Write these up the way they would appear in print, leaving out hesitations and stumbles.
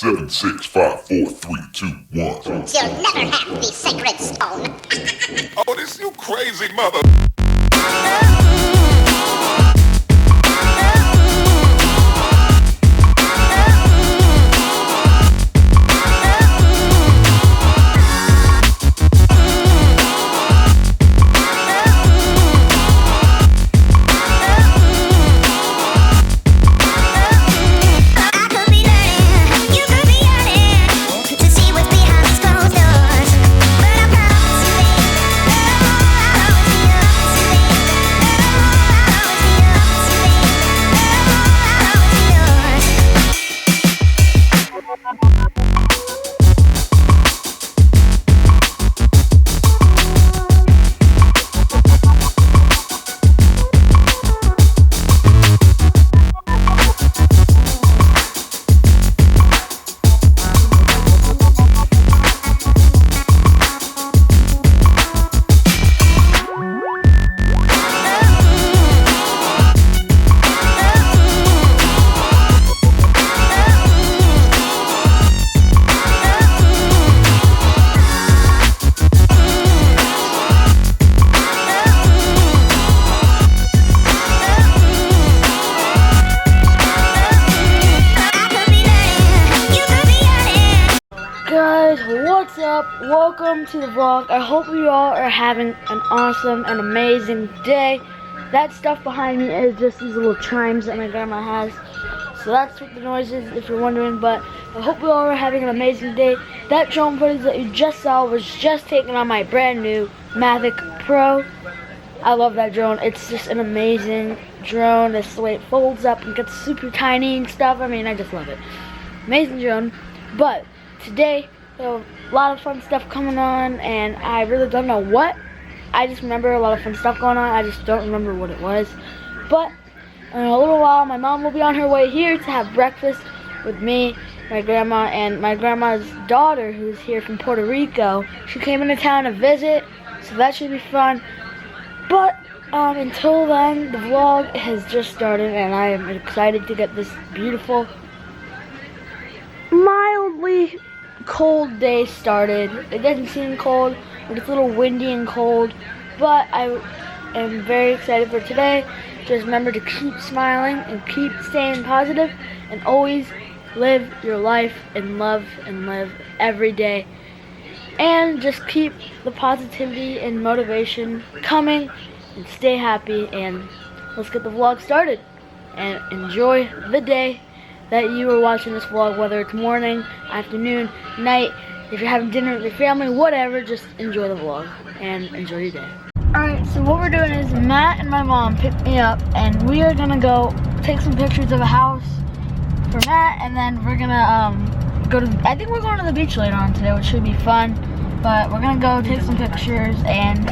7, 6, 5, 4, 3, 2, 1. You'll never have the sacred stone. Oh, this you crazy mother. Guys, what's up? Welcome to the vlog. I hope you all are having an awesome and amazing day. That stuff behind me is just these little chimes that my grandma has. So that's what the noise is, if you're wondering. But I hope you all are having an amazing day. That drone footage that you just saw was just taken on my brand new Mavic Pro. I love that drone. It's just an amazing drone. It's the way it folds up and gets super tiny and stuff. I mean, I just love it. Amazing drone. But today, a lot of fun stuff coming on, and I really don't know what. I just remember a lot of fun stuff going on. I just don't remember what it was. But in a little while, my mom will be on her way here to have breakfast with me, my grandma, and my grandma's daughter, who's here from Puerto Rico. She came into town to visit, so that should be fun. But until then, the vlog has just started, and I am excited to get this beautiful, mildly cold day started. It doesn't seem cold, but it's a little windy and cold. But I am very excited for today. Just remember to keep smiling and keep staying positive, and always live your life and love and live every day. And just keep the positivity and motivation coming, and stay happy. And let's get the vlog started and enjoy the day that you are watching this vlog, whether it's morning, afternoon, night, if you're having dinner with your family, whatever. Just enjoy the vlog and enjoy your day. Alright, so what we're doing is Matt and my mom picked me up, and we are gonna go take some pictures of a house for Matt, and then we're gonna go to, I think we're going to the beach later on today, which should be fun. But we're gonna go take some pictures and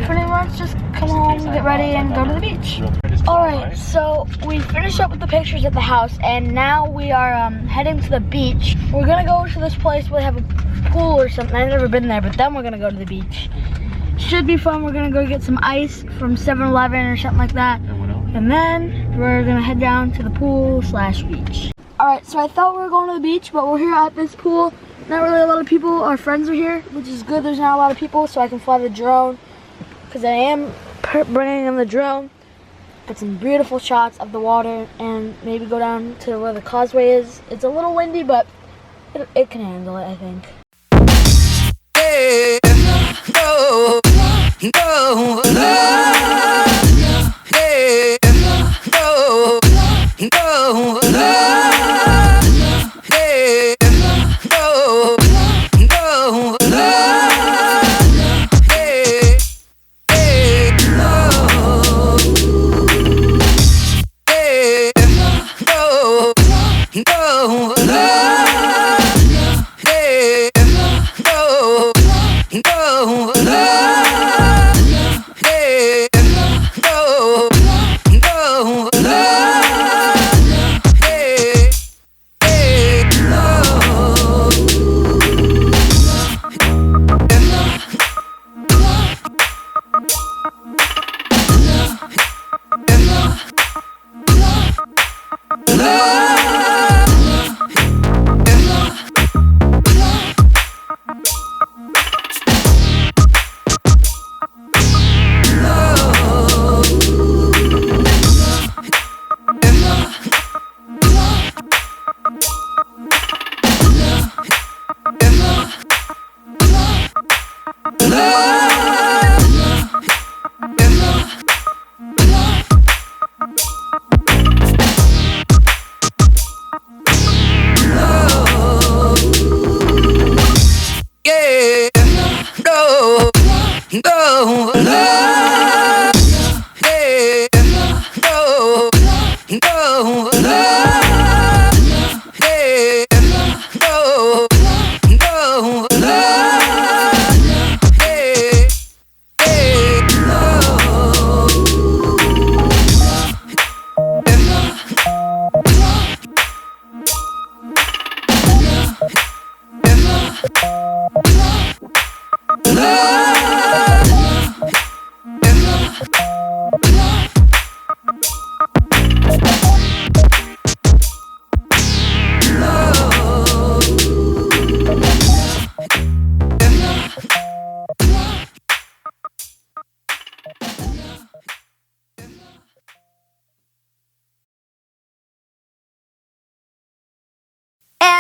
pretty much just come home, get ready, and go to the beach. Alright, so we finished up with the pictures at the house, and now we are heading to the beach. We're gonna go to this place where they have a pool or something. I've never been there, but then we're gonna go to the beach. Should be fun. We're gonna go get some ice from 7-Eleven or something like that. And then we're gonna head down to the pool slash beach. Alright, so I thought we were going to the beach, but we're here at this pool. Not really a lot of people. Our friends are here, which is good. There's not a lot of people, so I can fly the drone, because I am bringing in the drone. Get some beautiful shots of the water, and maybe go down to where the causeway is. It's a little windy, but it can handle it, I think. Yeah, no, no, no, yeah, no, no, no.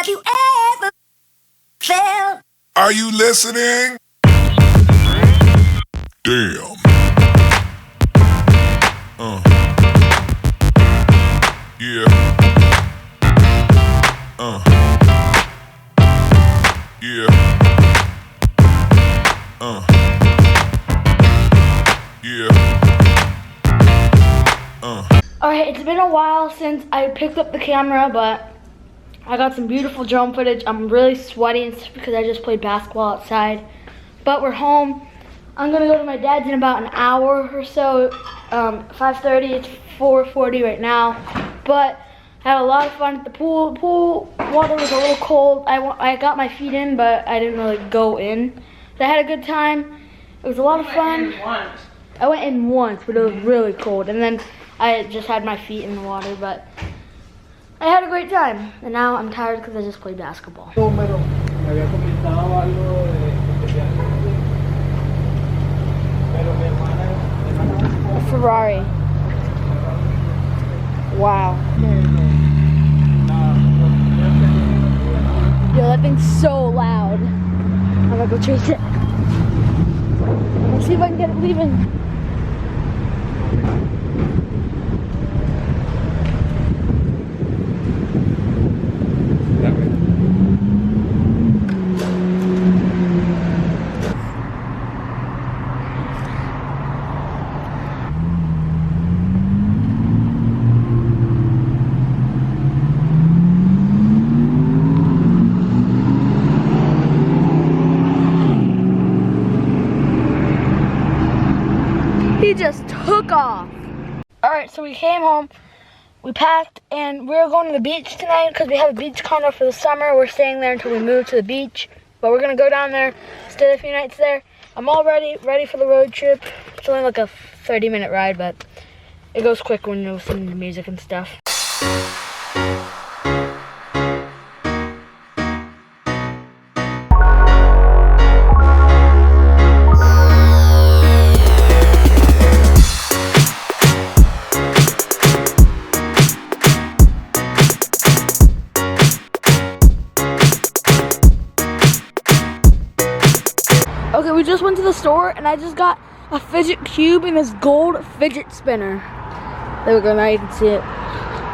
you ever felt. Are you listening? Damn. Yeah. Yeah. Yeah. Alright, it's been a while since I picked up the camera, but I got some beautiful drone footage. I'm really sweaty. It's because I just played basketball outside. But we're home. I'm gonna go to my dad's in about an hour or so. 5:30, it's 4:40 right now. But I had a lot of fun at the pool. The pool water was a little cold. I got my feet in, but I didn't really go in. But I had a good time. It was a lot of fun. I went in once, but it was really cold. And then I just had my feet in the water, but I had a great time. And now I'm tired because I just played basketball. Me había comentado algo de pero mi hermana A Ferrari. Wow. Yo, that thing's so loud. I'm gonna go chase it. Let's see if I can get it leaving. He just took off. Alright, so we came home, we packed, and we're going to the beach tonight because we have a beach condo for the summer. We're staying there until we move to the beach. But we're going to go down there, stay a few nights there. I'm all ready for the road trip. It's only like a 30-minute ride, but it goes quick when you're listening to music and stuff. Okay, we just went to the store and I just got a fidget cube and this gold fidget spinner. There we go, now you can see it.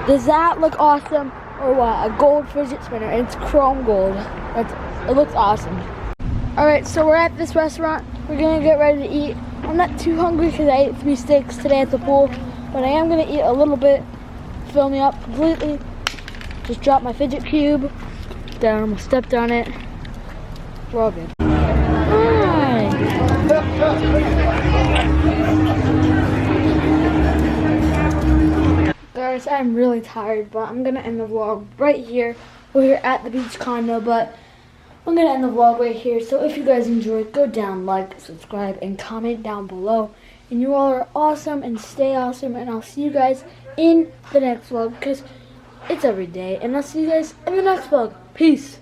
Does that look awesome or what? A gold fidget spinner and it's chrome gold. It looks awesome. Alright, so we're at this restaurant. We're gonna get ready to eat. I'm not too hungry because I ate 3 steaks today at the pool, but I am gonna eat a little bit, fill me up completely. Just dropped my fidget cube, then almost stepped on it. We're all good. Guys, I'm really tired, but I'm gonna end the vlog right here. We're at the beach condo, but I'm gonna end the vlog right here. So if you guys enjoyed, go down, like, subscribe, and comment down below. And you all are awesome and stay awesome, and I'll see you guys in the next vlog because it's every day. And I'll see you guys in the next vlog. Peace.